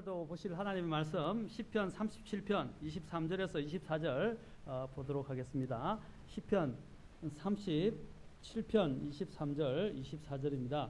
오늘도 보실 하나님의 말씀 시편 37편 23절에서 24절 보도록 하겠습니다. 시편 37편 23절 24절입니다.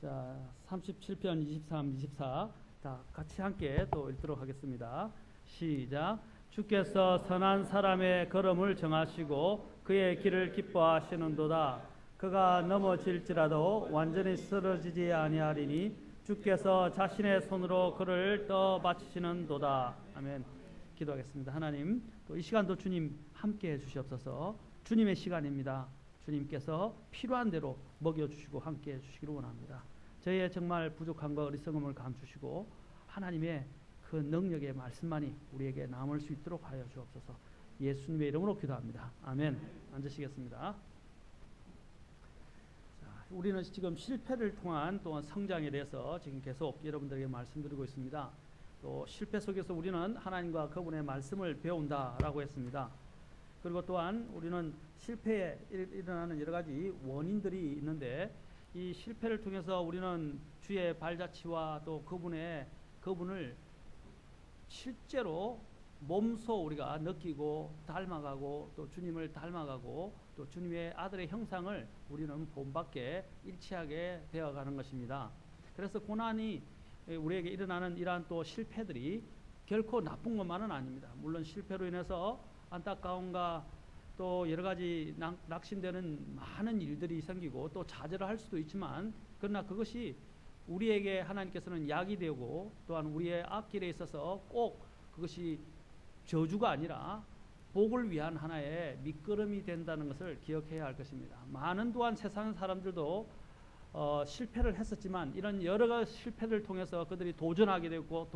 자, 37편 23, 24 다 같이 함께 또 읽도록 하겠습니다. 시작. 주께서 선한 사람의 걸음을 정하시고 그의 길을 기뻐하시는도다. 그가 넘어질지라도 완전히 쓰러지지 아니하리니 주께서 자신의 손으로 그를 떠받치시는도다. 아멘. 기도하겠습니다. 하나님, 또 이 시간도 주님 함께 해주시옵소서. 주님의 시간입니다. 주님께서 필요한 대로 먹여주시고 함께 해주시기를 원합니다. 저희의 정말 부족한 것 어리석음을 감추시고 하나님의 그 능력의 말씀만이 우리에게 남을 수 있도록 하여 주옵소서. 예수님의 이름으로 기도합니다. 아멘. 앉으시겠습니다. 자, 우리는 지금 실패를 통한 또한 성장에 대해서 지금 계속 여러분들에게 말씀드리고 있습니다. 또 실패 속에서 우리는 하나님과 그분의 말씀을 배운다라고 했습니다. 그리고 또한 우리는 실패에 일어나는 여러 가지 원인들이 있는데 이 실패를 통해서 우리는 주의 발자취와 또 그분을 실제로 몸소 우리가 느끼고 닮아가고 또 주님을 닮아가고 또 주님의 아들의 형상을 우리는 본받게 일치하게 되어가는 것입니다. 그래서 고난이 우리에게 일어나는 이러한 또 실패들이 결코 나쁜 것만은 아닙니다. 물론 실패로 인해서 안타까움과 또 여러 가지 낙심되는 많은 일들이 생기고 또 좌절을 할 수도 있지만 그러나 그것이 우리에게 하나님께서는 약이 되고 또한 우리의 앞길에 있어서 꼭 그것이 저주가 아니라 복을 위한 하나의 밑거름이 된다는 것을 기억해야 할 것입니다. 많은 또한 세상 사람들도 실패를 했었지만 이런 여러 가지 실패를 통해서 그들이 도전하게 되었고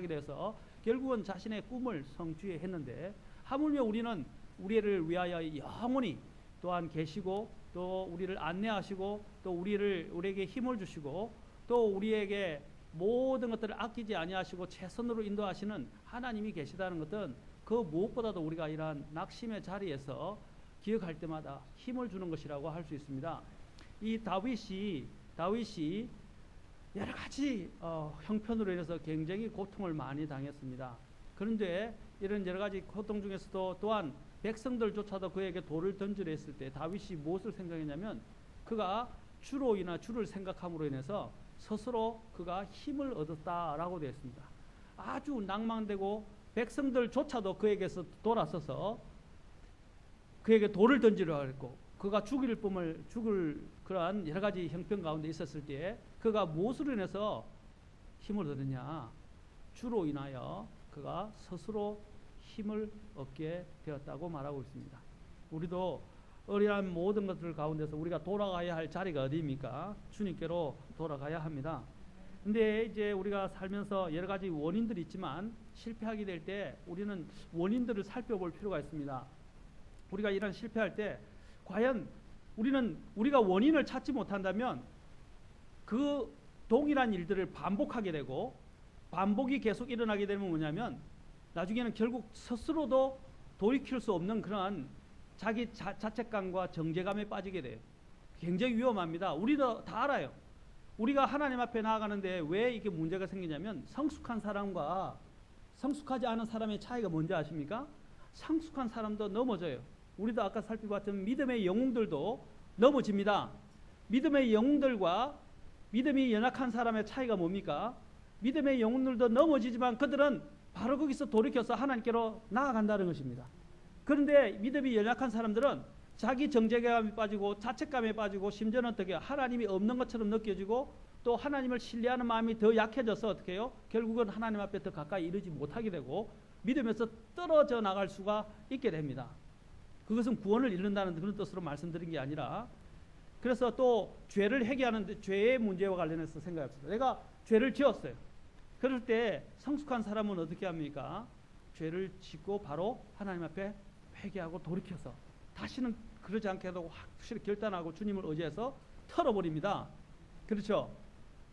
돼서 결국은 자신의 꿈을 성취했는데 하물며 우리는 우리를 위하여 영원히 또한 계시고 또 우리를 안내하시고 또 우리에게 힘을 주시고 또 우리에게 모든 것들을 아끼지 아니하시고 최선으로 인도하시는 하나님이 계시다는 것은 그 무엇보다도 우리가 이러한 낙심의 자리에서 기억할 때마다 힘을 주는 것이라고 할 수 있습니다. 이 다윗이 여러 가지 형편으로 인해서 굉장히 고통을 많이 당했습니다. 그런데 이런 여러 가지 고통 중에서도 또한 백성들조차도 그에게 돌을 던지려 했을 때 다윗이 무엇을 생각했냐면 그가 주를 생각함으로 인해서 스스로 그가 힘을 얻었다라고 되어 있습니다. 아주 낭망되고 백성들조차도 그에게서 돌아서서 그에게 돌을 던지려 했고 그가 죽을 그러한 여러 가지 형편 가운데 있었을 때에 그가 무엇으로 인해서 힘을 얻었냐? 주로 인하여 그가 스스로 힘을 얻게 되었다고 말하고 있습니다. 우리도 어리한 모든 것들 가운데서 우리가 돌아가야 할 자리가 어디입니까? 주님께로 돌아가야 합니다. 근데 이제 우리가 살면서 여러 가지 원인들이 있지만 실패하게 될 때 우리는 원인들을 살펴볼 필요가 있습니다. 우리가 이런 실패할 때 과연 우리가 원인을 찾지 못한다면 그 동일한 일들을 반복하게 되고 반복이 계속 일어나게 되면 뭐냐면 나중에는 결국 스스로도 돌이킬 수 없는 그러한 자기 자책감과 정죄감에 빠지게 돼요. 굉장히 위험합니다. 우리도 다 알아요. 우리가 하나님 앞에 나아가는데 왜 이게 문제가 생기냐면 성숙한 사람과 성숙하지 않은 사람의 차이가 뭔지 아십니까? 성숙한 사람도 넘어져요. 우리도 아까 살펴봤던 믿음의 영웅들도 넘어집니다. 믿음의 영웅들과 믿음이 연약한 사람의 차이가 뭡니까? 믿음의 영웅들도 넘어지지만 그들은 바로 거기서 돌이켜서 하나님께로 나아간다는 것입니다. 그런데 믿음이 연약한 사람들은 자기 정죄감에 빠지고 자책감에 빠지고 심지어는 어떻게 하나님이 없는 것처럼 느껴지고 또 하나님을 신뢰하는 마음이 더 약해져서 어떻게 해요? 결국은 하나님 앞에 더 가까이 이르지 못하게 되고 믿음에서 떨어져 나갈 수가 있게 됩니다. 그것은 구원을 잃는다는 그런 뜻으로 말씀드린 게 아니라 그래서 또 죄를 회개하는데 죄의 문제와 관련해서 생각합시다. 내가 죄를 지었어요. 그럴 때 성숙한 사람은 어떻게 합니까? 죄를 짓고 바로 하나님 앞에 회개하고 돌이켜서 다시는 그러지 않게 하고 확실히 결단하고 주님을 의지해서 털어버립니다. 그렇죠?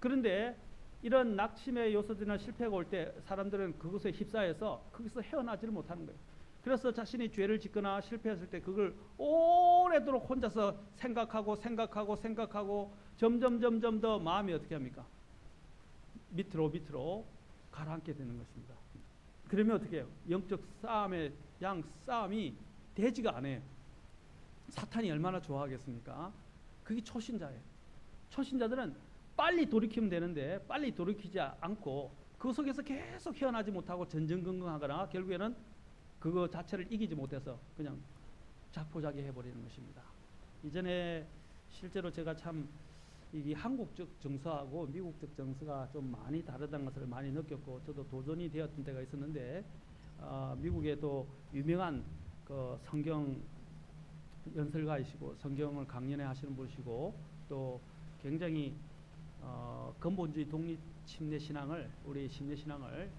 그런데 이런 낙심의 요소들이나 실패가 올 때 사람들은 그것에 휩싸여서 거기서 헤어나지를 못하는 거예요. 그래서 자신이 죄를 짓거나 실패했을 때 그걸 오래도록 혼자서 생각하고 점점 더 마음이 어떻게 합니까? 밑으로 가라앉게 되는 것입니다. 그러면 어떻게 해요? 영적 싸움의 싸움이 되지가 않아요. 사탄이 얼마나 좋아하겠습니까? 그게 초신자예요. 초신자들은 빨리 돌이키면 되는데 빨리 돌이키지 않고 그 속에서 계속 헤어나지 못하고 전전긍긍하거나 결국에는 그거 자체를 이기지 못해서 그냥 자포자기 해버리는 것입니다. 이전에 실제로 제가 참 이 한국적 정서하고 미국적 정서가 좀 많이 다르다는 것을 많이 느꼈고 저도 도전이 되었던 때가 있었는데 미국에도 유명한 그 성경 연설가이시고 성경을 강연회 하시는 분이시고 또 굉장히 근본주의 독립 침례 신앙을 우리 침례 신앙을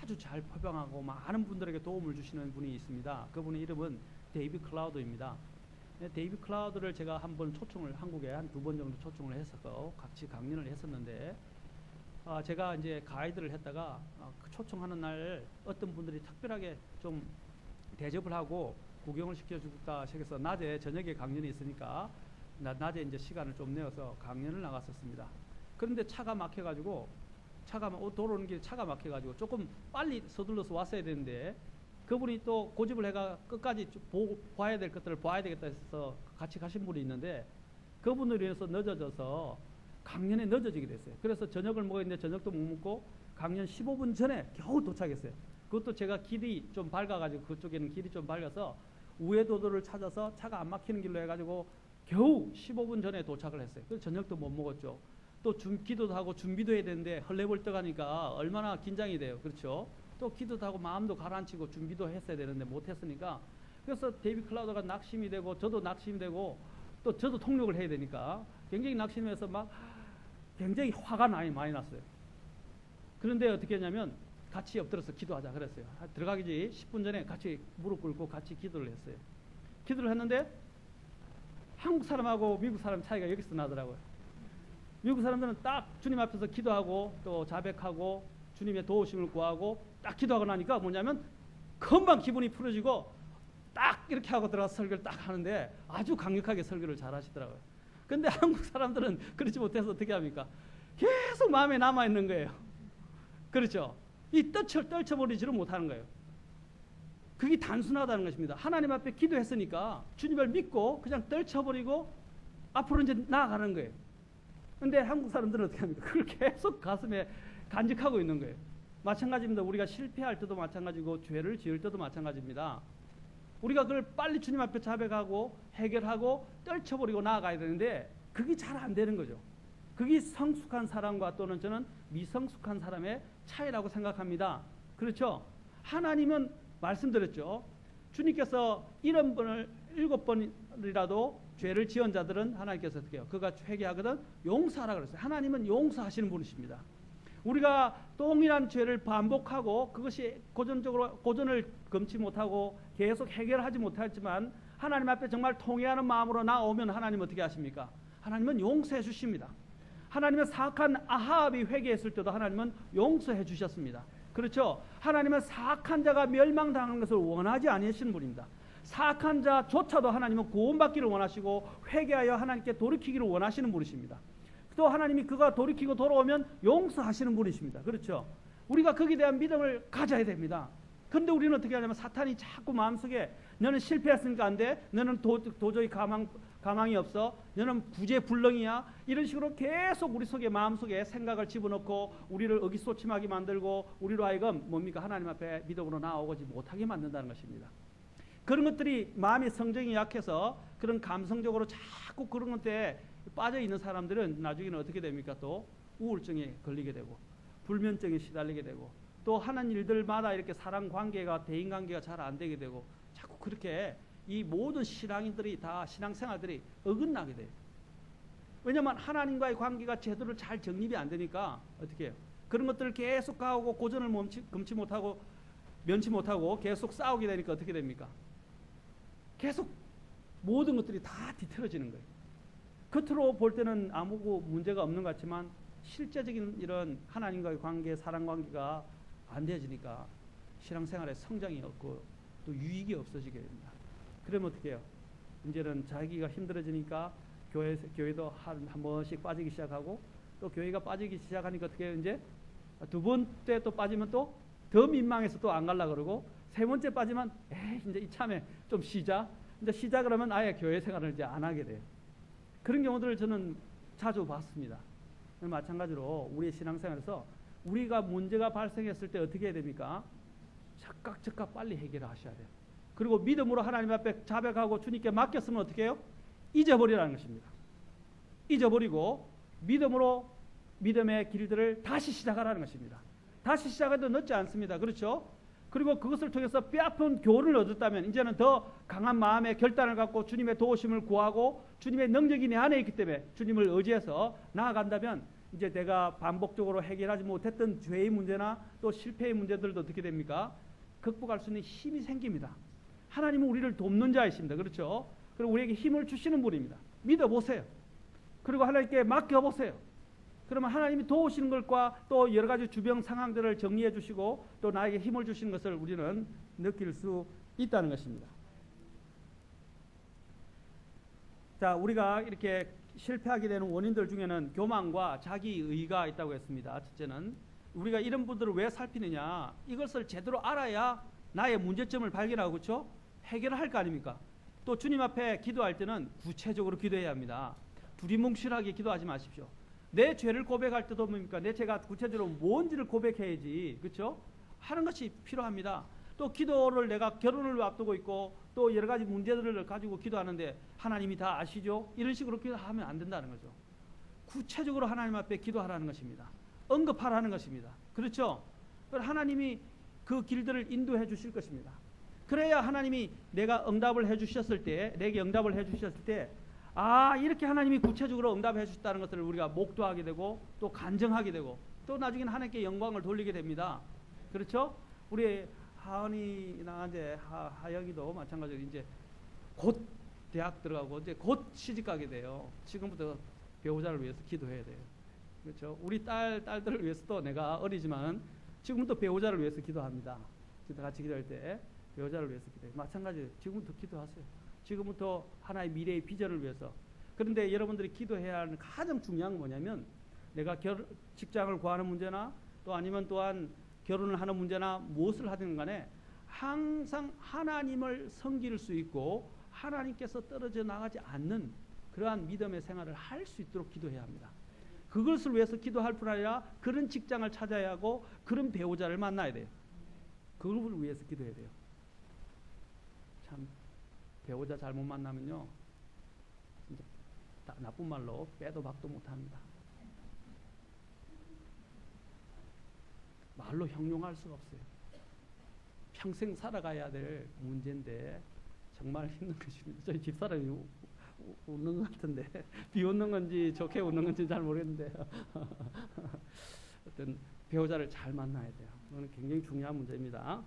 아주 잘 표방하고 많은 분들에게 도움을 주시는 분이 있습니다. 그분의 이름은 데이비 클라우드입니다. 데이비 클라우드를 제가 한번 초청을 한국에 한 2번 정도 초청을 해서 같이 강연을 했었는데 제가 이제 가이드를 했다가 그 초청하는 날 어떤 분들이 특별하게 좀 대접을 하고 구경을 시켜주겠다 싶어서 낮에 저녁에 강연이 있으니까 낮에 이제 시간을 좀 내어서 강연을 나갔었습니다. 그런데 차가 막혀가지고 도로는 길에 차가 막혀가지고 조금 빨리 서둘러서 왔어야 되는데 그분이 또 고집을 해가 끝까지 봐야 될 것들을 봐야 되겠다 해서 같이 가신 분이 있는데 그분으로 인해서 늦어져서 강연에 늦어지게 됐어요. 그래서 저녁을 먹었는데 저녁도 못 먹고 강연 15분 전에 겨우 도착했어요. 그것도 제가 길이 좀 밝아가지고 그쪽에는 길이 좀 밝아서 우회도로를 찾아서 차가 안 막히는 길로 해가지고 겨우 15분 전에 도착을 했어요. 그래서 저녁도 못 먹었죠. 또 기도도 하고 준비도 해야 되는데 헐레벌떡하니까 얼마나 긴장이 돼요. 그렇죠? 또 기도도 하고 마음도 가라앉히고 준비도 했어야 되는데 못했으니까 그래서 데이비 클라우드가 낙심이 되고 저도 낙심이 되고 또 저도 통역을 해야 되니까 굉장히 낙심해서 막 굉장히 화가 많이 났어요. 그런데 어떻게 했냐면 같이 엎드려서 기도하자 그랬어요. 들어가기 10분 전에 같이 무릎 꿇고 같이 기도를 했어요. 기도를 했는데 한국 사람하고 미국 사람 차이가 여기서 나더라고요. 미국 사람들은 딱 주님 앞에서 기도하고 또 자백하고 주님의 도우심을 구하고 딱 기도하고 나니까 뭐냐면 금방 기분이 풀어지고 딱 이렇게 하고 들어가서 설교를 딱 하는데 아주 강력하게 설교를 잘 하시더라고요. 근데 한국 사람들은 그렇지 못해서 어떻게 합니까? 계속 마음에 남아있는 거예요. 그렇죠? 이 떨쳐버리지를 못하는 거예요. 그게 단순하다는 것입니다. 하나님 앞에 기도했으니까 주님을 믿고 그냥 떨쳐버리고 앞으로 이제 나아가는 거예요. 근데 한국 사람들은 어떻게 합니까? 그걸 계속 가슴에 간직하고 있는 거예요. 마찬가지입니다. 우리가 실패할 때도 마찬가지고 죄를 지을 때도 마찬가지입니다. 우리가 그걸 빨리 주님 앞에 자백하고 해결하고 떨쳐버리고 나아가야 되는데 그게 잘 안 되는 거죠. 그게 성숙한 사람과 또는 저는 미성숙한 사람의 차이라고 생각합니다. 그렇죠? 하나님은 말씀드렸죠. 주님께서 7번이라도 죄를 지은 자들은 하나님께서 어떻게 해요? 그가 회개하거든 용서하라 그랬어요. 하나님은 용서하시는 분이십니다. 우리가 동일한 죄를 반복하고 그것이 고전을 금치 못하고 계속 해결하지 못했지만 하나님 앞에 정말 통회하는 마음으로 나오면 하나님 어떻게 하십니까? 하나님은 용서해 주십니다. 하나님은 사악한 아합이 회개했을 때도 하나님은 용서해 주셨습니다. 그렇죠? 하나님은 사악한 자가 멸망당하는 것을 원하지 아니하시는 분입니다. 사악한 자조차도 하나님은 구원받기를 원하시고 회개하여 하나님께 돌이키기를 원하시는 분이십니다. 또 하나님이 그가 돌이키고 돌아오면 용서하시는 분이십니다. 그렇죠? 우리가 거기에 대한 믿음을 가져야 됩니다. 그런데 우리는 어떻게 하냐면 사탄이 자꾸 마음속에 너는 실패했으니까 안 돼. 너는 도저히 가망이 없어. 너는 구제불능이야. 이런 식으로 계속 우리 속에 마음속에 생각을 집어넣고 우리를 의기소침하게 만들고 우리로 하여금 뭡니까? 하나님 앞에 믿음으로 나아오지 못하게 만든다는 것입니다. 그런 것들이 마음의 성정이 약해서 그런 감성적으로 자꾸 그런 것에 빠져 있는 사람들은 나중에는 어떻게 됩니까? 또 우울증에 걸리게 되고 불면증에 시달리게 되고 또 하는 일들마다 이렇게 사람 관계가 대인 관계가 잘 안 되게 되고 자꾸 그렇게 이 모든 신앙인들이 다 신앙생활들이 어긋나게 돼요. 왜냐하면 하나님과의 관계가 제대로 잘 정립이 안 되니까 어떻게 해요? 그런 것들을 계속 가오고 고전을 금치 못하고 면치 못하고 계속 싸우게 되니까 어떻게 됩니까? 계속 모든 것들이 다 뒤틀어지는 거예요. 겉으로 볼 때는 아무 문제가 없는 것 같지만 실제적인 이런 하나님과의 관계, 사랑 관계가 안 되어지니까 신앙생활에 성장이 없고 또 유익이 없어지게 됩니다. 그러면 어떻게 해요? 이제는 자기가 힘들어지니까 교회도 한 번씩 빠지기 시작하고, 또 교회가 빠지기 시작하니까 어떻게 해요? 이제 두 번째 또 빠지면 또 더 민망해서 또 안 갈라 그러고, 세 번째 빠지면 이제 이참에 좀 쉬자. 이제 쉬자 그러면 아예 교회 생활을 이제 안 하게 돼요. 그런 경우들을 저는 자주 봤습니다. 마찬가지로 우리의 신앙생활에서 우리가 문제가 발생했을 때 어떻게 해야 됩니까? 즉각 빨리 해결하셔야 돼요. 그리고 믿음으로 하나님 앞에 자백하고 주님께 맡겼으면 어떻게 해요? 잊어버리라는 것입니다. 잊어버리고 믿음으로 믿음의 길들을 다시 시작하라는 것입니다. 다시 시작해도 늦지 않습니다. 그렇죠? 그리고 그것을 통해서 뼈아픈 교훈을 얻었다면 이제는 더 강한 마음의 결단을 갖고 주님의 도우심을 구하고 주님의 능력이 내 안에 있기 때문에 주님을 의지해서 나아간다면 이제 내가 반복적으로 해결하지 못했던 죄의 문제나 또 실패의 문제들도 어떻게 됩니까? 극복할 수 있는 힘이 생깁니다. 하나님은 우리를 돕는 자이십니다. 그렇죠? 그리고 우리에게 힘을 주시는 분입니다. 믿어보세요. 그리고 하나님께 맡겨보세요. 그러면 하나님이 도우시는 것과 또 여러 가지 주변 상황들을 정리해 주시고 또 나에게 힘을 주시는 것을 우리는 느낄 수 있다는 것입니다. 자, 우리가 이렇게 실패하게 되는 원인들 중에는 교만과 자기의가 있다고 했습니다. 첫째는 우리가 이런 분들을 왜 살피느냐, 이것을 제대로 알아야 나의 문제점을 발견하고 그렇죠? 해결을 할 거 아닙니까? 또 주님 앞에 기도할 때는 구체적으로 기도해야 합니다. 두리뭉실하게 기도하지 마십시오. 내 죄를 고백할 때도 뭡니까? 내 죄가 구체적으로 뭔지를 고백해야지, 그렇죠? 하는 것이 필요합니다. 또 기도를 내가 결혼을 앞두고 있고 또 여러 가지 문제들을 가지고 기도하는데 하나님이 다 아시죠? 이런 식으로 기도하면 안 된다는 거죠. 구체적으로 하나님 앞에 기도하라는 것입니다. 언급하라는 것입니다. 그렇죠? 하나님이 그 길들을 인도해 주실 것입니다. 그래야 하나님이 내가 응답을 해 주셨을 때, 내게 응답을 해 주셨을 때, 아, 이렇게 하나님이 구체적으로 응답해 주셨다는 것들을 우리가 목도하게 되고 또 간증하게 되고 또 나중에는 하나님께 영광을 돌리게 됩니다. 그렇죠? 우리 하은이나 이제 하영이도 마찬가지로 이제 곧 대학 들어가고 이제 곧 시집 가게 돼요. 지금부터 배우자를 위해서 기도해야 돼요. 그렇죠? 우리 딸들을 위해서도 내가 어리지만 지금부터 배우자를 위해서 기도합니다. 같이 기도할 때 배우자를 위해서 기도해요. 마찬가지로 지금부터 기도하세요. 지금부터 하나의 미래의 비전을 위해서. 그런데 여러분들이 기도해야 하는 가장 중요한 건 뭐냐면 내가 직장을 구하는 문제나 또 아니면 또한 결혼을 하는 문제나 무엇을 하든 간에 항상 하나님을 섬길 수 있고 하나님께서 떨어져 나가지 않는 그러한 믿음의 생활을 할 수 있도록 기도해야 합니다. 그것을 위해서 기도할 뿐 아니라 그런 직장을 찾아야 하고 그런 배우자를 만나야 돼요. 그걸 위해서 기도해야 돼요. 참 배우자 잘못 만나면요 진짜 나쁜 말로 빼도 박도 못합니다. 말로 형용할 수가 없어요. 평생 살아가야 될 문제인데 정말 힘든 것입니다. 저희 집사람이 웃는 것 같은데 비웃는 건지 좋게 웃는 건지 잘 모르겠는데 어떤 배우자를 잘 만나야 돼요. 그건 굉장히 중요한 문제입니다.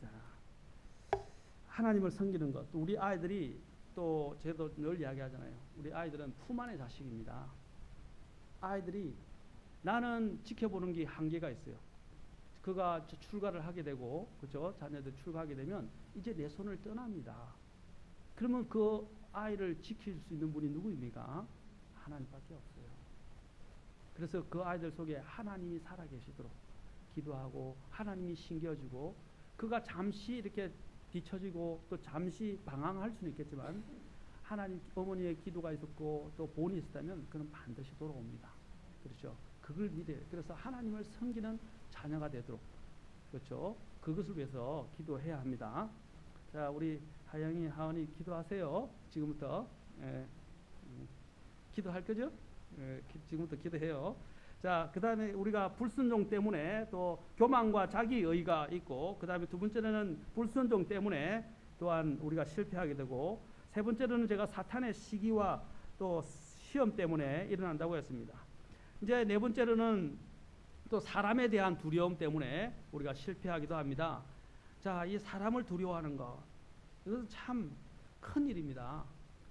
자, 하나님을 섬기는 것. 또 우리 아이들이 또 저도 늘 이야기하잖아요. 우리 아이들은 품 안의 자식입니다. 아이들이 나는 지켜보는 게 한계가 있어요. 그가 출가를 하게 되고, 그렇죠? 자녀들 출가하게 되면 이제 내 손을 떠납니다. 그러면 그 아이를 지킬 수 있는 분이 누구입니까? 하나님밖에 없어요. 그래서 그 아이들 속에 하나님이 살아계시도록 기도하고 하나님이 신겨주고 그가 잠시 이렇게 뒤처지고 또 잠시 방황할 수는 있겠지만 하나님 어머니의 기도가 있었고 또 본이 있었다면 그는 반드시 돌아옵니다. 그렇죠? 그걸 믿어요. 그래서 하나님을 섬기는 자녀가 되도록, 그렇죠? 그것을 위해서 기도해야 합니다. 자, 우리 하영이, 하은이 기도하세요. 지금부터 기도할 거죠? 지금부터 기도해요. 자, 그 다음에 우리가 불순종 때문에 또 교만과 자기의가 있고, 그 다음에 두 번째는 불순종 때문에 또한 우리가 실패하게 되고, 세 번째로는 제가 사탄의 시기와 또 시험 때문에 일어난다고 했습니다. 이제 네 번째로는 또 사람에 대한 두려움 때문에 우리가 실패하기도 합니다. 자, 이 사람을 두려워하는 것, 이것은 참 큰 일입니다.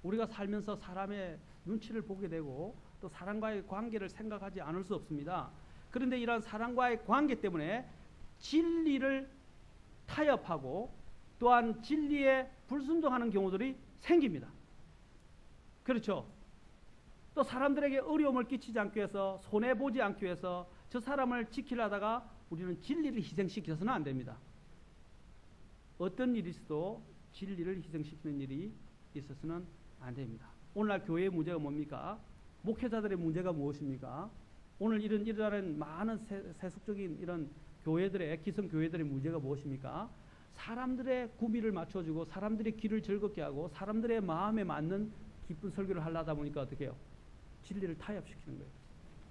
우리가 살면서 사람의 눈치를 보게 되고 또 사람과의 관계를 생각하지 않을 수 없습니다. 그런데 이런 사람과의 관계 때문에 진리를 타협하고 또한 진리에 불순종하는 경우들이 생깁니다. 그렇죠? 또 사람들에게 어려움을 끼치지 않기 위해서, 손해보지 않기 위해서 저 사람을 지키려다가 우리는 진리를 희생시켜서는 안 됩니다. 어떤 일이 있어도 진리를 희생시키는 일이 있어서는 안 됩니다. 오늘날 교회의 문제가 뭡니까? 목회자들의 문제가 무엇입니까? 오늘 이런 많은 세속적인 이런 교회들의, 기성 교회들의 문제가 무엇입니까? 사람들의 구미를 맞춰주고 사람들의 귀를 즐겁게 하고 사람들의 마음에 맞는 기쁜 설교를 하려다 보니까 어떻게 해요? 진리를 타협시키는 거예요.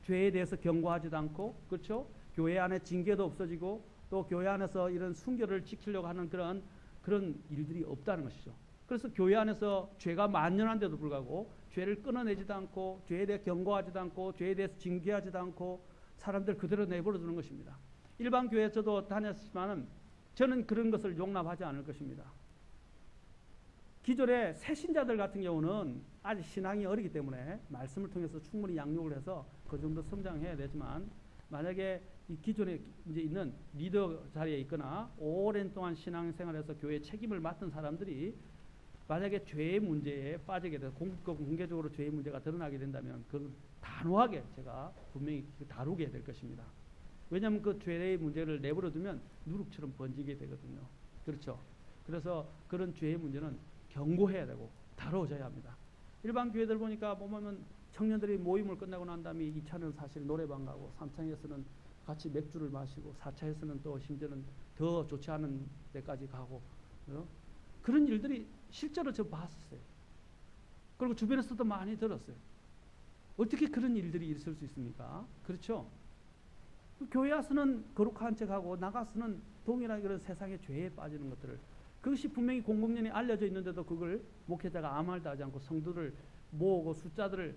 죄에 대해서 경고하지도 않고, 그렇죠? 교회 안에 징계도 없어지고 또 교회 안에서 이런 순결을 지키려고 하는 그런 일들이 없다는 것이죠. 그래서 교회 안에서 죄가 만연한데도 불구하고 죄를 끊어내지도 않고 죄에 대해 경고하지도 않고 죄에 대해서 징계하지도 않고 사람들 그대로 내버려 두는 것입니다. 일반 교회 저도 다녔지만은 저는 그런 것을 용납하지 않을 것입니다. 기존의 새신자들 같은 경우는 아직 신앙이 어리기 때문에 말씀을 통해서 충분히 양육을 해서 그 정도 성장해야 되지만, 만약에 이 기존에 이제 있는 리더 자리에 있거나 오랜 동안 신앙생활에서 교회 책임을 맡은 사람들이 만약에 죄의 문제에 빠지게 돼서 공개적으로 죄의 문제가 드러나게 된다면 그건 단호하게 제가 분명히 다루게 될 것입니다. 왜냐하면 그 죄의 문제를 내버려두면 누룩처럼 번지게 되거든요. 그렇죠? 그래서 그런 죄의 문제는 경고해야 되고 다뤄져야 합니다. 일반 교회들 보니까 보면 청년들이 모임을 끝나고 난 다음에 2차는 사실 노래방 가고 3차에서는 같이 맥주를 마시고 4차에서는 또 심지어는 더 좋지 않은 데까지 가고 그런 일들이 실제로 저 봤었어요. 그리고 주변에서도 많이 들었어요. 어떻게 그런 일들이 있을 수 있습니까? 그렇죠? 교회 와서는 거룩한 척하고 나가서는 동일하게 그런 세상의 죄에 빠지는 것들을, 그것이 분명히 공공연히 알려져 있는데도 그걸 목회자가 아무 말도 하지 않고 성도를 모으고 숫자들을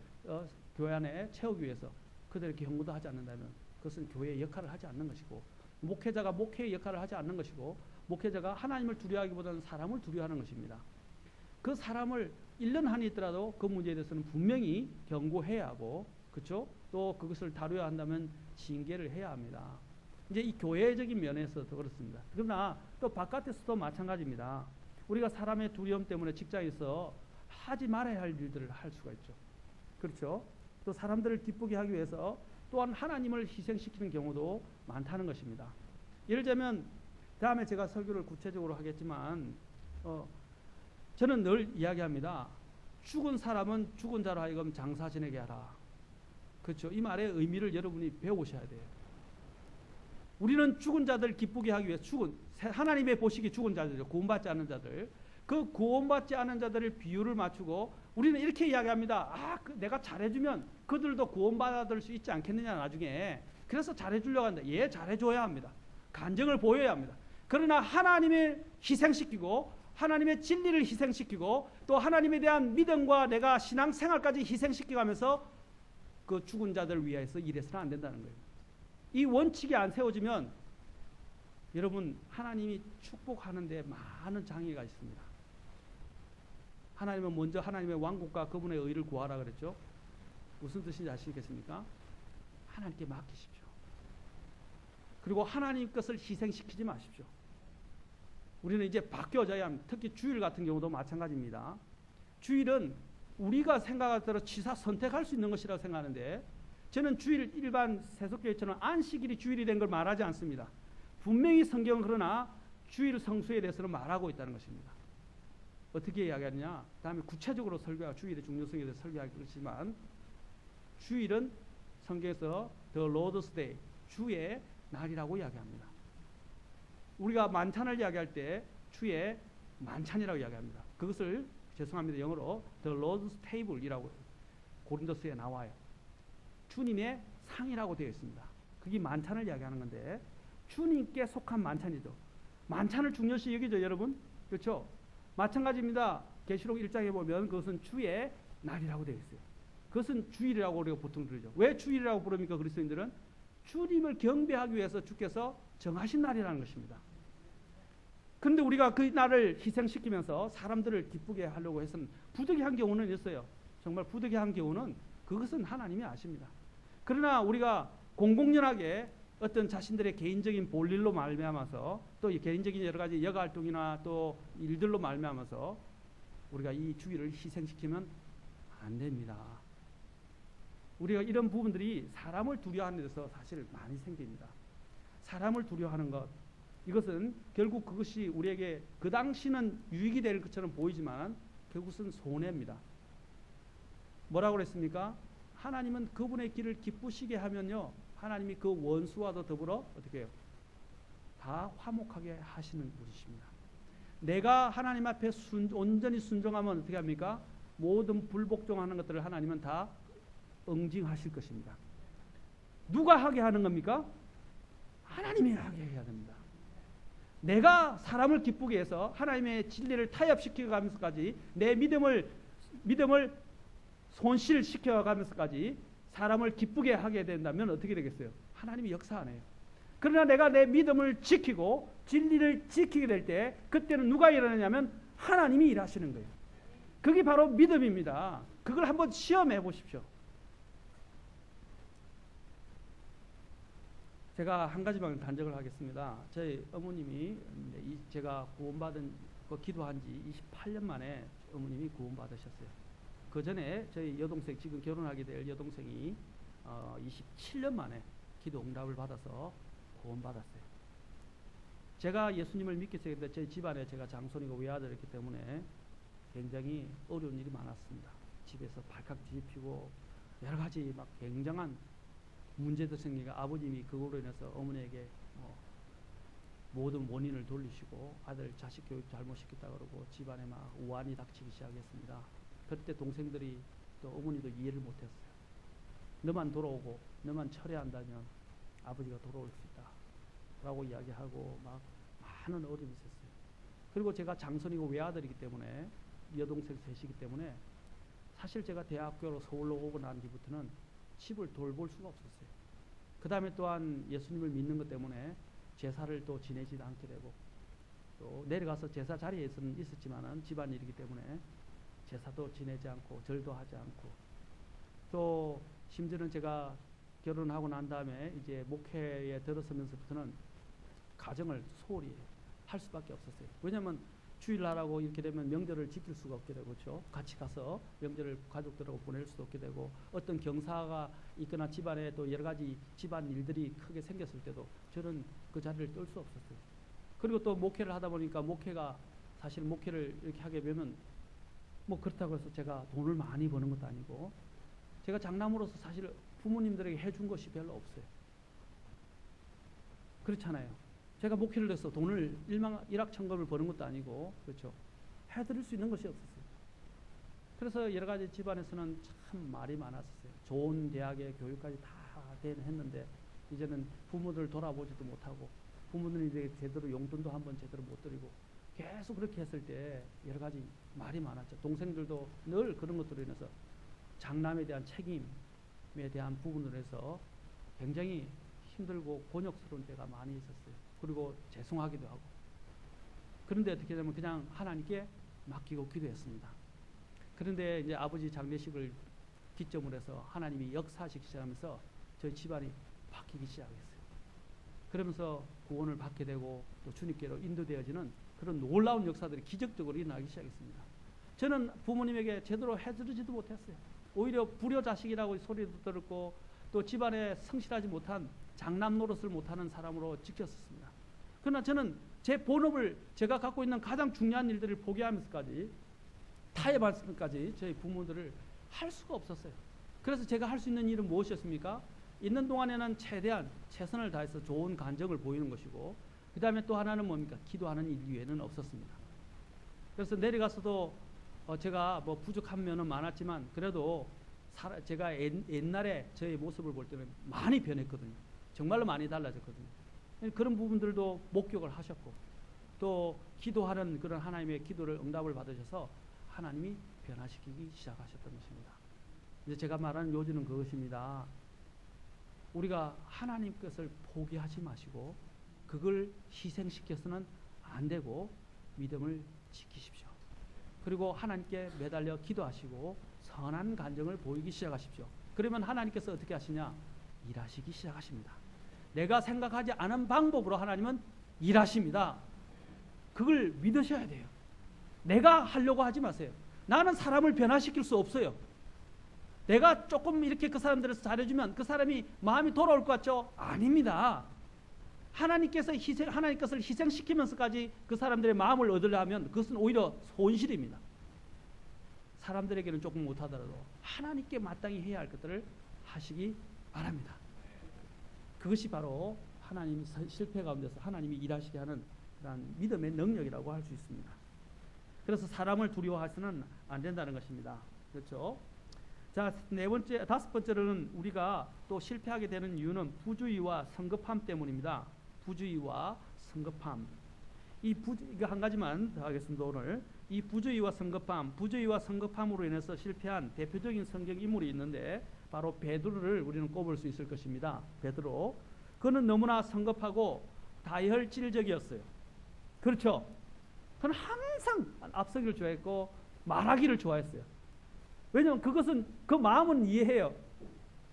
교회 안에 채우기 위해서 그들에게 경고도 하지 않는다면 그것은 교회의 역할을 하지 않는 것이고, 목회자가 목회의 역할을 하지 않는 것이고, 목회자가 하나님을 두려워하기보다는 사람을 두려워하는 것입니다. 그 사람을 1년 한이 있더라도 그 문제에 대해서는 분명히 경고해야 하고, 그렇죠? 또 그것을 다루어야 한다면 징계를 해야 합니다. 이제 이 교회적인 면에서도 그렇습니다. 그러나 또 바깥에서도 마찬가지입니다. 우리가 사람의 두려움 때문에 직장에서 하지 말아야 할 일들을 할 수가 있죠. 그렇죠? 또 사람들을 기쁘게 하기 위해서 또한 하나님을 희생시키는 경우도 많다는 것입니다. 예를 들면 다음에 제가 설교를 구체적으로 하겠지만 저는 늘 이야기합니다. 죽은 사람은 죽은 자로 하여금 장사 지내게 하라. 그렇죠? 이 말의 의미를 여러분이 배우셔야 돼요. 우리는 죽은 자들 기쁘게 하기 위해 하나님의 보시기 죽은 자들이죠. 구원받지 않은 자들. 그 구원받지 않은 자들을 비유를 맞추고 우리는 이렇게 이야기합니다. 내가 잘해주면 그들도 구원받을 수 있지 않겠느냐 나중에. 그래서 잘해주려고 한다. 예, 잘해줘야 합니다. 간증을 보여야 합니다. 그러나 하나님을 희생시키고 하나님의 진리를 희생시키고 또 하나님에 대한 믿음과 내가 신앙생활까지 희생시켜가면서 그 죽은 자들을 위해서 일해서는 안 된다는 거예요. 이 원칙이 안 세워지면 여러분 하나님이 축복하는 데 많은 장애가 있습니다. 하나님은 먼저 하나님의 왕국과 그분의 의를 구하라 그랬죠. 무슨 뜻인지 아시겠습니까? 하나님께 맡기십시오. 그리고 하나님 것을 희생시키지 마십시오. 우리는 이제 바뀌어져야 합니다. 특히 주일 같은 경우도 마찬가지입니다. 주일은 우리가 생각할 대로 취사 선택할 수 있는 것이라고 생각하는데 저는 주일 일반 세속교회처럼 안식일이 주일이 된 걸 말하지 않습니다. 분명히 성경은 그러나 주일 성수에 대해서는 말하고 있다는 것입니다. 어떻게 이야기하느냐? 다음에 구체적으로 설교하고 주일의 중요성에 대해서 설교하겠지만 주일은 성경에서 The Lord's Day, 주의 날이라고 이야기합니다. 우리가 만찬을 이야기할 때 주의 만찬이라고 이야기합니다. 그것을 죄송합니다. 영어로 The Lord's Table이라고 고린도서에 나와요. 주님의 상이라고 되어 있습니다. 그게 만찬을 이야기하는 건데 주님께 속한 만찬이죠. 만찬을 중요시 여기죠, 여러분. 그렇죠? 마찬가지입니다. 계시록 1장에 보면 그것은 주의 날이라고 되어 있어요. 그것은 주일이라고 우리가 보통 부르죠. 왜 주일이라고 부릅니까? 그리스도인들은 주님을 경배하기 위해서 주께서 정하신 날이라는 것입니다. 그런데 우리가 그 날을 희생시키면서 사람들을 기쁘게 하려고 해서는 부득이한 경우는 있어요. 정말 부득이한 경우는 그것은 하나님이 아십니다. 그러나 우리가 공공연하게 어떤 자신들의 개인적인 볼일로 말미암아서 또 개인적인 여러 가지 여가활동이나 또 일들로 말미암아서 우리가 이 주일을 희생시키면 안 됩니다. 우리가 이런 부분들이 사람을 두려워하는 데서 사실 많이 생깁니다. 사람을 두려워하는 것, 이것은 결국 그것이 우리에게 그 당시는 유익이 될 것처럼 보이지만 결국은 손해입니다. 뭐라고 그랬습니까? 하나님은 그분의 길을 기쁘시게 하면요, 하나님이 그 원수와도 더불어 어떻게 해요? 다 화목하게 하시는 분이십니다. 내가 하나님 앞에 온전히 순종하면 어떻게 합니까? 모든 불복종하는 것들을 하나님은 다 응징하실 것입니다. 누가 하게 하는 겁니까? 하나님이 하게 해야 됩니다. 내가 사람을 기쁘게 해서 하나님의 진리를 타협시켜 가면서까지 내 믿음을 손실시켜 가면서까지 사람을 기쁘게 하게 된다면 어떻게 되겠어요? 하나님이 역사 안 해요. 그러나 내가 내 믿음을 지키고 진리를 지키게 될 때 그때는 누가 일어나냐면 하나님이 일하시는 거예요. 그게 바로 믿음입니다. 그걸 한번 시험해 보십시오. 제가 한 가지만 단적을 하겠습니다. 저희 어머님이 제가 구원받은 기도한 지 28년 만에 어머님이 구원받으셨어요. 그 전에 저희 여동생, 지금 결혼하게 될 여동생이 27년 만에 기도 응답을 받아서 구원받았어요. 제가 예수님을 믿게 되는데 저희 집안에 제가 장손이고 외아들이기 때문에 굉장히 어려운 일이 많았습니다. 집에서 발칵 뒤집히고 여러 가지 막 굉장한 문제도 생기니까 아버님이 그걸로 인해서 어머니에게 모든 원인을 돌리시고 아들 자식 교육 잘못시켰다 그러고 집안에 막 우환이 닥치기 시작했습니다. 그때 동생들이 또 어머니도 이해를 못했어요. 너만 돌아오고 너만 철회한다면 아버지가 돌아올 수 있다 라고 이야기하고 막 많은 어려움이 있었어요. 그리고 제가 장손이고 외아들이기 때문에 여동생 셋이기 때문에 사실 제가 대학교로 서울로 오고 난 뒤부터는 집을 돌볼 수가 없었어요. 그 다음에 또한 예수님을 믿는 것 때문에 제사를 또 지내지 않게 되고 또 내려가서 제사 자리에서는 있었지만은 집안일이기 때문에 제사도 지내지 않고 절도 하지 않고 또 심지어는 제가 결혼하고 난 다음에 이제 목회에 들어서면서부터는 가정을 소홀히 할 수밖에 없었어요. 왜냐하면 주일날하고 이렇게 되면 명절을 지킬 수가 없게 되고 그렇죠. 같이 가서 명절을 가족들하고 보낼 수도 없게 되고 어떤 경사가 있거나 집안에 또 여러 가지 집안 일들이 크게 생겼을 때도 저는 그 자리를 뜰 수 없었어요. 그리고 또 목회를 하다 보니까 목회가 사실 목회를 이렇게 하게 되면 뭐 그렇다고 해서 제가 돈을 많이 버는 것도 아니고 제가 장남으로서 사실 부모님들에게 해준 것이 별로 없어요. 그렇잖아요. 제가 목회를 해서 돈을 일확천금을 버는 것도 아니고 그렇죠. 해드릴 수 있는 것이 없었어요. 그래서 여러 가지 집안에서는 참 말이 많았었어요. 좋은 대학의 교육까지 다 했는데 이제는 부모들 돌아보지도 못하고 부모들이 이제 제대로 용돈도 한번 제대로 못 드리고 계속 그렇게 했을 때 여러 가지 말이 많았죠. 동생들도 늘 그런 것들로 인해서 장남에 대한 책임에 대한 부분으로 해서 굉장히 힘들고 곤욕스러운 때가 많이 있었어요. 그리고 죄송하기도 하고. 그런데 어떻게 되면 그냥 하나님께 맡기고 기도했습니다. 그런데 이제 아버지 장례식을 기점으로 해서 하나님이 역사하시기 시작하면서 저희 집안이 바뀌기 시작했어요. 그러면서 구원을 받게 되고 또 주님께로 인도되어지는 그런 놀라운 역사들이 기적적으로 일어나기 시작했습니다. 저는 부모님에게 제대로 해드리지도 못했어요. 오히려 불효자식이라고 소리도 들었고 또 집안에 성실하지 못한 장남 노릇을 못하는 사람으로 찍혔었습니다. 그러나 저는 제 본업을 제가 갖고 있는 가장 중요한 일들을 포기하면서까지 타협하면서까지 저희 부모들을 할 수가 없었어요. 그래서 제가 할 수 있는 일은 무엇이었습니까? 있는 동안에는 최대한 최선을 다해서 좋은 간정을 보이는 것이고 그 다음에 또 하나는 뭡니까? 기도하는 일 이외에는 없었습니다. 그래서 내려가서도 제가 뭐 부족한 면은 많았지만 그래도 제가 옛날에 저의 모습을 볼 때는 많이 변했거든요. 정말로 많이 달라졌거든요. 그런 부분들도 목격을 하셨고 또 기도하는 그런 하나님의 기도를 응답을 받으셔서 하나님이 변화시키기 시작하셨던 것입니다. 이제 제가 말하는 요지는 그것입니다. 우리가 하나님 것을 포기하지 마시고 그걸 희생시켜서는 안 되고 믿음을 지키십시오. 그리고 하나님께 매달려 기도하시고 선한 간정을 보이기 시작하십시오. 그러면 하나님께서 어떻게 하시냐? 일하시기 시작하십니다. 내가 생각하지 않은 방법으로 하나님은 일하십니다. 그걸 믿으셔야 돼요. 내가 하려고 하지 마세요. 나는 사람을 변화시킬 수 없어요. 내가 조금 이렇게 그 사람들을 잘해주면 그 사람이 마음이 돌아올 것 같죠? 아닙니다. 하나님께서 하나님 것을 희생시키면서까지 그 사람들의 마음을 얻으려면 그것은 오히려 손실입니다. 사람들에게는 조금 못하더라도 하나님께 마땅히 해야 할 것들을 하시기 바랍니다. 그것이 바로 하나님이 실패 가운데서 하나님이 일하시게 하는 그런 믿음의 능력이라고 할 수 있습니다. 그래서 사람을 두려워해서는 안 된다는 것입니다. 그렇죠? 자, 다섯 번째로는 우리가 또 실패하게 되는 이유는 부주의와 성급함 때문입니다. 부주의와 성급함. 이거 한 가지만 더 하겠습니다. 오늘 이 부주의와 성급함으로 인해서 실패한 대표적인 성경 인물이 있는데 바로 베드로를 우리는 꼽을 수 있을 것입니다. 베드로. 그는 너무나 성급하고 다혈질적이었어요. 그렇죠? 그는 항상 앞서기를 좋아했고 말하기를 좋아했어요. 왜냐하면 그것은 그 마음은 이해해요.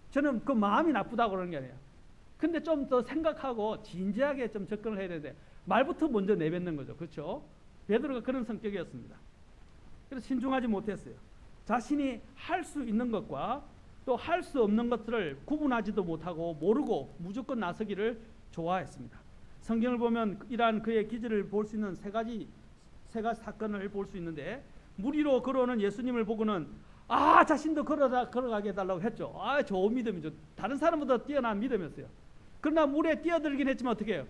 저는 그 마음이 나쁘다고 그러는 게 아니에요. 근데 좀 더 생각하고 진지하게 좀 접근을 해야 되는데 말부터 먼저 내뱉는 거죠. 그렇죠? 베드로가 그런 성격이었습니다. 그래서 신중하지 못했어요. 자신이 할 수 있는 것과 또 할 수 없는 것들을 구분하지도 못하고 모르고 무조건 나서기를 좋아했습니다. 성경을 보면 이러한 그의 기질을 볼 수 있는 세 가지 사건을 볼 수 있는데 무리로 걸어오는 예수님을 보고는 자신도 걸어가게 해달라고 했죠. 좋은 믿음이죠. 다른 사람보다 뛰어난 믿음이었어요. 그러나 물에 뛰어들긴 했지만 어떻게 해요?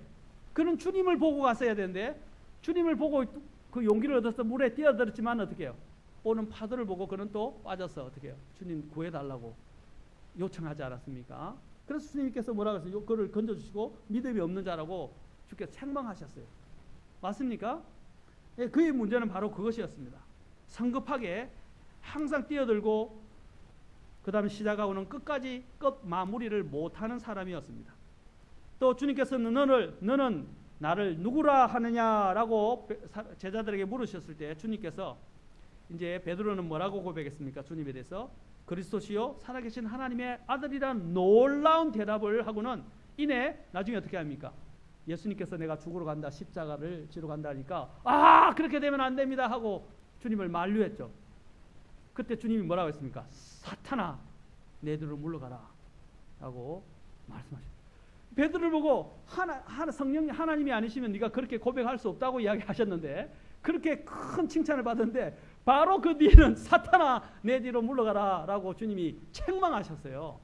그는 주님을 보고 갔어야 되는데 주님을 보고 그 용기를 얻어서 물에 뛰어들었지만 어떻게 해요? 오는 파도를 보고 그는 또 빠져서 어떻게 해요? 주님 구해달라고 요청하지 않았습니까? 그래서 주님께서 뭐라고 했어요? 그를 건져주시고 믿음이 없는 자라고 주께서 책망하셨어요. 맞습니까? 예, 그의 문제는 바로 그것이었습니다. 성급하게 항상 뛰어들고 그 다음에 시작하고 오는 끝까지 마무리를 못하는 사람이었습니다. 또 주님께서는 너는 나를 누구라 하느냐라고 제자들에게 물으셨을 때 주님께서 이제 베드로는 뭐라고 고백했습니까? 주님에 대해서 그리스도시요 살아계신 하나님의 아들이란 놀라운 대답을 하고는 이내 나중에 어떻게 합니까? 예수님께서 내가 죽으러 간다, 십자가를 지러 간다니까 그렇게 되면 안 됩니다 하고 주님을 만류했죠. 그때 주님이 뭐라고 했습니까? 사탄아 내 뒤로 물러가라 라고 말씀하셨어요. 베드로를 보고 성령 하나님이 아니시면 네가 그렇게 고백할 수 없다고 이야기하셨는데 그렇게 큰 칭찬을 받았는데 바로 그 뒤에는 사탄아 내 뒤로 물러가라 라고 주님이 책망하셨어요.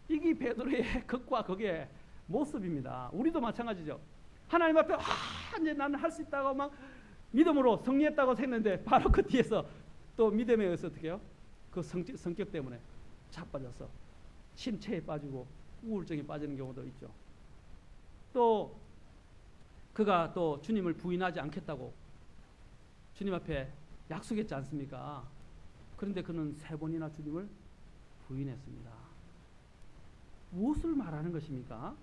이게 베드로의 극과 극의 모습입니다. 우리도 마찬가지죠. 하나님 앞에 이제 나는 할 수 있다고 막 믿음으로 승리했다고 생각했는데 바로 그 뒤에서 또 믿음에 의해서 어떻게 해요? 그 성격 때문에 자빠져서 침체에 빠지고 우울증에 빠지는 경우도 있죠. 또 그가 또 주님을 부인하지 않겠다고 주님 앞에 약속했지 않습니까? 그런데 그는 3번이나 주님을 부인했습니다. 무엇을 말하는 것입니까?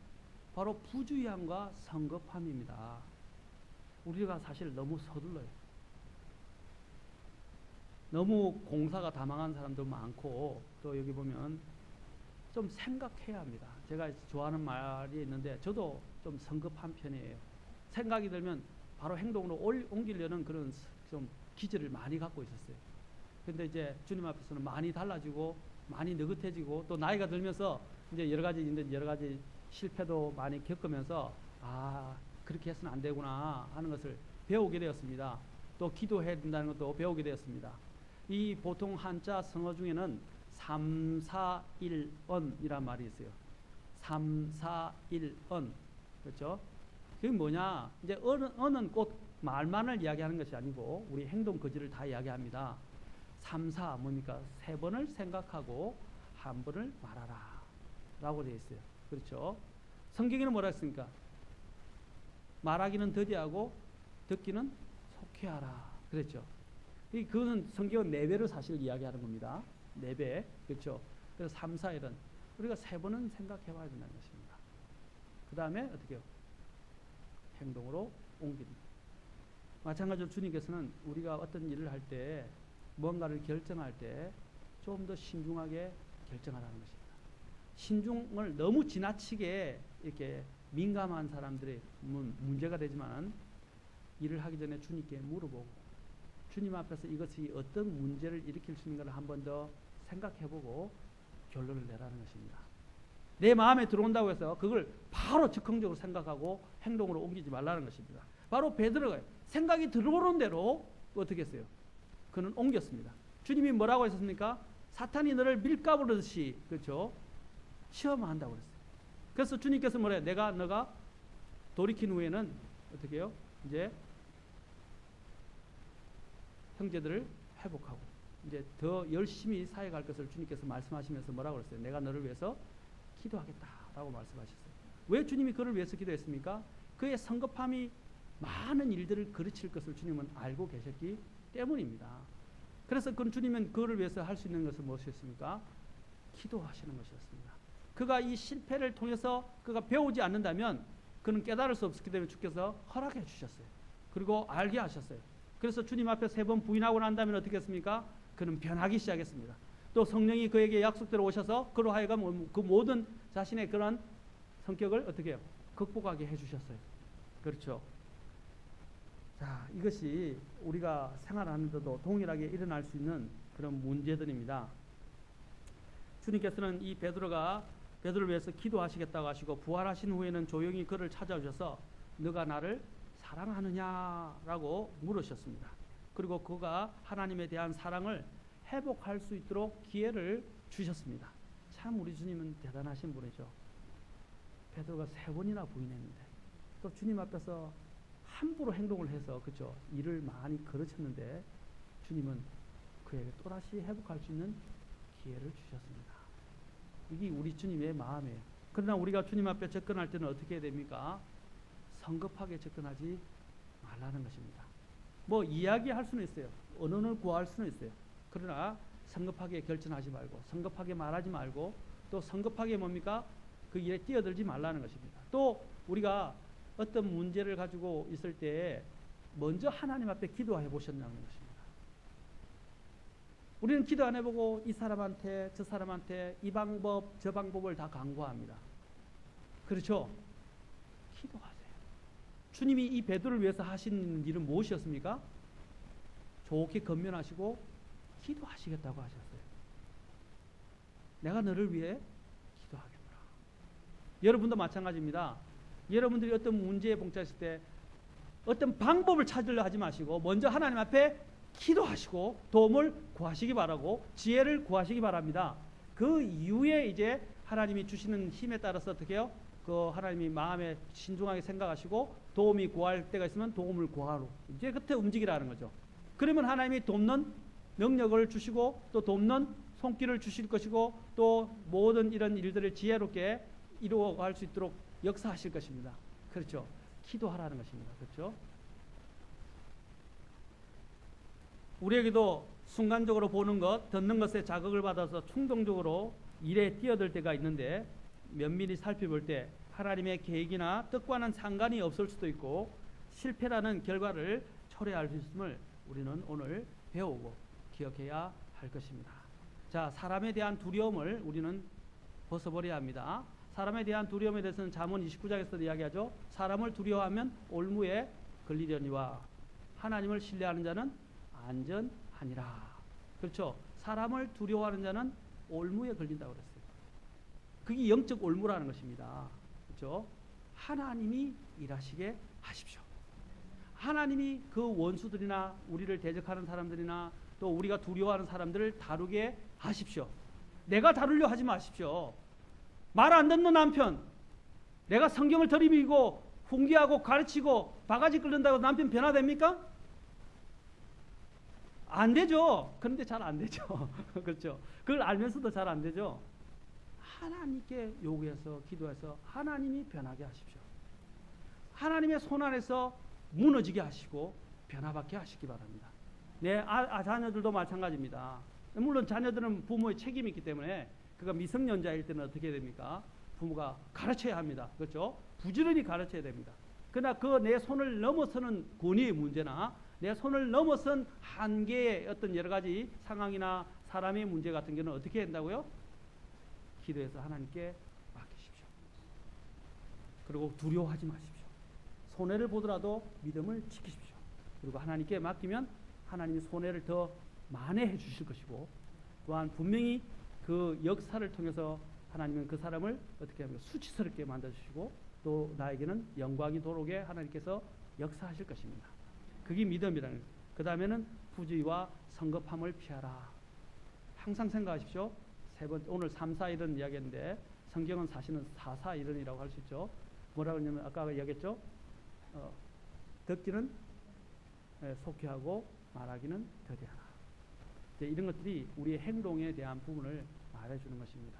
바로 부주의함과 성급함입니다. 우리가 사실 너무 서둘러요. 너무 공사가 다 망한 사람도 많고 또 여기 보면 좀 생각해야 합니다. 제가 좋아하는 말이 있는데 저도 좀 성급한 편이에요. 생각이 들면 바로 행동으로 옮기려는 그런 좀 기질을 많이 갖고 있었어요. 근데 이제 주님 앞에서는 많이 달라지고 많이 느긋해지고 또 나이가 들면서 이제 여러 가지 실패도 많이 겪으면서 그렇게 해서는 안 되구나 하는 것을 배우게 되었습니다. 또 기도해야 된다는 것도 배우게 되었습니다. 이 보통 한자 성어 중에는 3, 4, 1언이란 말이 있어요. 3, 4, 1언. 그렇죠? 그게 뭐냐? 이제 언은 꼭 말만을 이야기하는 것이 아니고 우리 행동 거지를 다 이야기합니다. 3, 4 뭡니까? 3번을 생각하고 1번을 말하라 라고 되어 있어요. 그렇죠? 성경에는 뭐라 했습니까? 말하기는 더디하고 듣기는 속히 하라. 그랬죠? 그거는 성경은 4배를 사실 이야기하는 겁니다. 4배. 그렇죠? 그래서 3, 4, 1은 우리가 3번은 생각해 봐야 된다는 것입니다. 그 다음에 어떻게 해요? 행동으로 옮기는. 마찬가지로 주님께서는 우리가 어떤 일을 할 때 뭔가를 결정할 때 좀 더 신중하게 결정하라는 것입니다. 신중을 너무 지나치게 이렇게 민감한 사람들의 문제가 되지만 일을 하기 전에 주님께 물어보고 주님 앞에서 이것이 어떤 문제를 일으킬 수 있는가를 한 번 더 생각해보고 결론을 내라는 것입니다. 내 마음에 들어온다고 해서 그걸 바로 즉흥적으로 생각하고 행동으로 옮기지 말라는 것입니다. 바로 베드로가 생각이 들어오는 대로 어떻게 했어요? 그는 옮겼습니다. 주님이 뭐라고 하셨습니까? 사탄이 너를 밀가부르듯이, 그렇죠? 시험한다고 그랬어요. 그래서 주님께서 뭐래요? 너가 돌이킨 후에는 어떻게 해요? 이제 형제들을 회복하고 이제 더 열심히 사역할 것을 주님께서 말씀하시면서 뭐라고 그랬어요? 내가 너를 위해서 기도하겠다라고 말씀하셨어요. 왜 주님이 그를 위해서 기도했습니까? 그의 성급함이 많은 일들을 그르칠 것을 주님은 알고 계셨기 때문입니다. 그래서 주님은 그를 위해서 할 수 있는 것은 무엇이었습니까? 기도하시는 것이었습니다. 그가 이 실패를 통해서 그가 배우지 않는다면 그는 깨달을 수 없었기 때문에 주께서 허락해 주셨어요. 그리고 알게 하셨어요. 그래서 주님 앞에 3번 부인하고 난 다음에 어떻게 했습니까? 그는 변하기 시작했습니다. 또 성령이 그에게 약속대로 오셔서 그로 하여금 그 모든 자신의 그런 성격을 어떻게 해요? 극복하게 해주셨어요. 그렇죠. 자, 이것이 우리가 생활하는데도 동일하게 일어날 수 있는 그런 문제들입니다. 주님께서는 이 베드로를 위해서 기도하시겠다고 하시고 부활하신 후에는 조용히 그를 찾아오셔서 너가 나를 사랑하느냐라고 물으셨습니다. 그리고 그가 하나님에 대한 사랑을 회복할 수 있도록 기회를 주셨습니다. 참 우리 주님은 대단하신 분이죠. 베드로가 3번이나 부인했는데 또 주님 앞에서 함부로 행동을 해서 그죠? 일을 많이 거르쳤는데 주님은 그에게 또다시 회복할 수 있는 기회를 주셨습니다. 이게 우리 주님의 마음이에요. 그러나 우리가 주님 앞에 접근할 때는 어떻게 해야 됩니까? 성급하게 접근하지 말라는 것입니다. 뭐 이야기할 수는 있어요. 언어를 구할 수는 있어요. 그러나 성급하게 결정하지 말고 성급하게 말하지 말고 또 성급하게 뭡니까? 그 일에 뛰어들지 말라는 것입니다. 또 우리가 어떤 문제를 가지고 있을 때 먼저 하나님 앞에 기도해 보셨냐는 것입니다. 우리는 기도 안 해보고 이 사람한테 저 사람한테 이 방법 저 방법을 다 강구합니다. 그렇죠? 기도하세요. 주님이 이 베드로를 위해서 하신 일은 무엇이었습니까? 좋게 건면하시고 기도하시겠다고 하셨어요. 내가 너를 위해 기도하겠노라. 여러분도 마찬가지입니다. 여러분들이 어떤 문제에 봉착했을 때 어떤 방법을 찾으려 하지 마시고 먼저 하나님 앞에 기도하시고 도움을 구하시기 바라고 지혜를 구하시기 바랍니다. 그 이후에 이제 하나님이 주시는 힘에 따라서 어떻게 해요? 그 하나님이 마음에 신중하게 생각하시고 도움이 구할 때가 있으면 도움을 구하러 이제 그때 움직이라는 거죠. 그러면 하나님이 돕는 능력을 주시고 또 돕는 손길을 주실 것이고 또 모든 이런 일들을 지혜롭게 이루어갈 수 있도록 역사하실 것입니다. 그렇죠. 기도하라는 것입니다. 그렇죠. 우리에게도 순간적으로 보는 것, 듣는 것에 자극을 받아서 충동적으로 일에 뛰어들 때가 있는데 면밀히 살펴볼 때 하나님의 계획이나 뜻과는 상관이 없을 수도 있고 실패라는 결과를 초래할 수 있음을 우리는 오늘 배우고 기억해야 할 것입니다. 자, 사람에 대한 두려움을 우리는 벗어버려야 합니다. 사람에 대한 두려움에 대해서는 잠언 29장에서도 이야기하죠. 사람을 두려워하면 올무에 걸리려니와 하나님을 신뢰하는 자는 안전하니라. 그렇죠. 사람을 두려워하는 자는 올무에 걸린다고 그랬어요. 그게 영적 올무라는 것입니다. 그렇죠. 하나님이 일하시게 하십시오. 하나님이 그 원수들이나 우리를 대적하는 사람들이나 또 우리가 두려워하는 사람들을 다루게 하십시오. 내가 다루려 하지 마십시오. 말 안 듣는 남편, 내가 성경을 들이밀고 훈계하고 가르치고 바가지 끓는다고 남편 변화됩니까? 안 되죠. 그런데 잘 안 되죠. 그렇죠. 그걸 알면서도 잘 안 되죠. 하나님께 요구해서 기도해서 하나님이 변하게 하십시오. 하나님의 손 안에서 무너지게 하시고 변화받게 하시기 바랍니다. 내 자녀들도 마찬가지입니다. 물론 자녀들은 부모의 책임이 있기 때문에 그가 미성년자일 때는 어떻게 됩니까? 부모가 가르쳐야 합니다. 그렇죠? 부지런히 가르쳐야 됩니다. 그러나 그 내 손을 넘어서는 권위의 문제나 내 손을 넘어선 한계의 어떤 여러 가지 상황이나 사람의 문제 같은 경우는 어떻게 한다고요? 기도해서 하나님께 맡기십시오. 그리고 두려워하지 마십시오. 손해를 보더라도 믿음을 지키십시오. 그리고 하나님께 맡기면 하나님이 손해를 더 만회해 주실 것이고, 또한 분명히 그 역사를 통해서 하나님은 그 사람을 어떻게 하면 수치스럽게 만들어주시고, 또 나에게는 영광이 도록에 하나님께서 역사하실 것입니다. 그게 믿음이라는 거예요. 그 다음에는 부주의와 성급함을 피하라. 항상 생각하십시오. 세 번째, 오늘 3, 4, 1은 이야기했는데 성경은 사실은 4, 4, 1은이라고 할 수 있죠. 뭐라고 하냐면 아까 이야기했죠. 듣기는 속히하고 말하기는 더디하라. 이런 것들이 우리의 행동에 대한 부분을 말해주는 것입니다.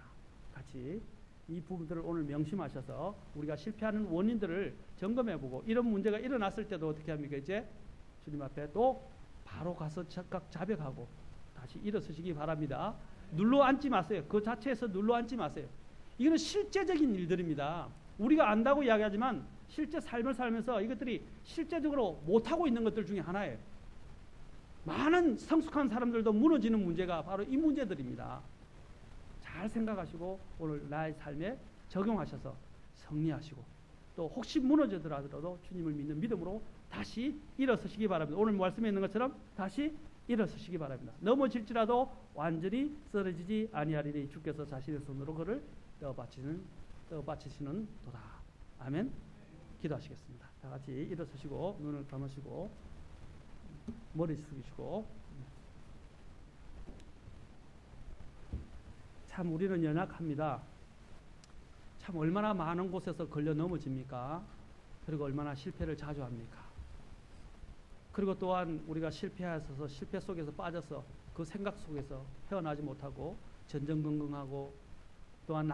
같이 이 부분들을 오늘 명심하셔서 우리가 실패하는 원인들을 점검해보고, 이런 문제가 일어났을 때도 어떻게 합니까? 이제 주님 앞에 또 바로 가서 즉각 자백하고 다시 일어서시기 바랍니다. 눌러 앉지 마세요. 그 자체에서 눌러 앉지 마세요. 이거는 실제적인 일들입니다. 우리가 안다고 이야기하지만 실제 삶을 살면서 이것들이 실제적으로 못하고 있는 것들 중에 하나예요. 많은 성숙한 사람들도 무너지는 문제가 바로 이 문제들입니다. 잘 생각하시고 오늘 나의 삶에 적용하셔서 승리하시고, 또 혹시 무너지더라도 주님을 믿는 믿음으로 다시 일어서시기 바랍니다. 오늘 말씀에 있는 것처럼 다시 일어서시기 바랍니다. 넘어질지라도 완전히 쓰러지지 아니하리니 주께서 자신의 손으로 그를 떠받치시는 도다. 아멘. 기도하시겠습니다. 다 같이 일어서시고 눈을 감으시고 머리 숙이시고. 참 우리는 연약합니다. 참 얼마나 많은 곳에서 걸려 넘어집니까? 그리고 얼마나 실패를 자주 합니까? 그리고 또한 우리가 실패하셔서 실패 속에서 빠져서 그 생각 속에서 헤어나지 못하고 전전긍긍하고, 또한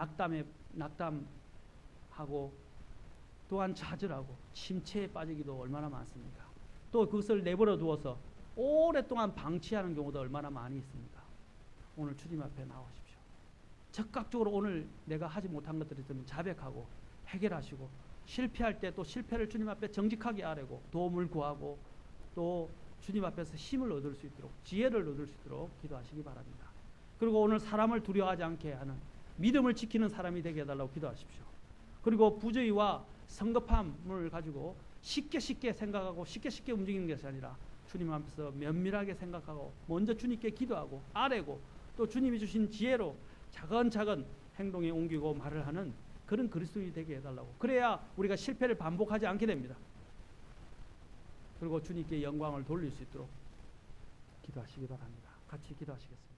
낙담하고, 또한 좌절하고 침체에 빠지기도 얼마나 많습니까? 또 그것을 내버려 두어서 오랫동안 방치하는 경우도 얼마나 많이 있습니까? 오늘 주님 앞에 나오십시오. 적극적으로 오늘 내가 하지 못한 것들이 있으면 자백하고 해결하시고, 실패할 때 또 실패를 주님 앞에 정직하게 아뢰고 도움을 구하고, 또 주님 앞에서 힘을 얻을 수 있도록, 지혜를 얻을 수 있도록 기도하시기 바랍니다. 그리고 오늘 사람을 두려워하지 않게 하는 믿음을 지키는 사람이 되게 해달라고 기도하십시오. 그리고 부주의와 성급함을 가지고 쉽게 생각하고 쉽게 움직이는 것이 아니라 주님 앞에서 면밀하게 생각하고 먼저 주님께 기도하고 아뢰고, 또 주님이 주신 지혜로 차근차근 행동에 옮기고 말을 하는 그런 그리스도인이 되게 해달라고. 그래야 우리가 실패를 반복하지 않게 됩니다. 그리고 주님께 영광을 돌릴 수 있도록 기도하시기 바랍니다. 같이 기도하시겠습니다.